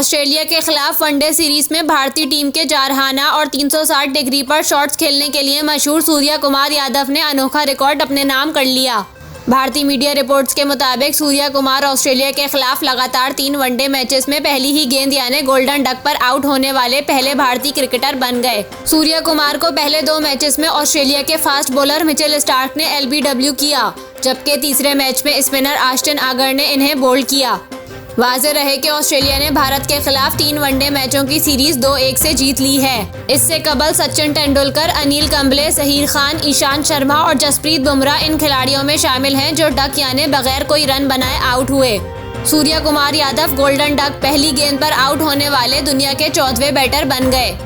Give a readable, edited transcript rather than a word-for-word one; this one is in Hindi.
ऑस्ट्रेलिया के खिलाफ वनडे सीरीज में भारतीय टीम के जारहाना और 360 डिग्री पर शॉट्स खेलने के लिए मशहूर सूर्या कुमार यादव ने अनोखा रिकॉर्ड अपने नाम कर लिया। भारतीय मीडिया रिपोर्ट्स के मुताबिक सूर्या कुमार ऑस्ट्रेलिया के खिलाफ लगातार 3 वनडे मैचेस में पहली ही गेंद यानी गोल्डन डक पर आउट होने वाले पहले भारतीय क्रिकेटर बन गए। सूर्या कुमार को पहले 2 मैचेस में ऑस्ट्रेलिया के फास्ट बॉलर मिचेल स्टार्क ने LBW किया, जबकि तीसरे मैच में स्पिनर आस्टन आगर ने इन्हें बोल्ड किया। वाज़ेह रहे कि ऑस्ट्रेलिया ने भारत के खिलाफ 3 वनडे मैचों की सीरीज 2-1 से जीत ली है। इससे कबल सचिन तेंदुलकर, अनिल कुंबले, ज़हीर खान, ईशांत शर्मा और जसप्रीत बुमराह इन खिलाड़ियों में शामिल हैं जो डक यानी बगैर कोई रन बनाए आउट हुए। सूर्या कुमार यादव गोल्डन डक पहली गेंद पर आउट होने वाले दुनिया के 14वें बैटर बन गए।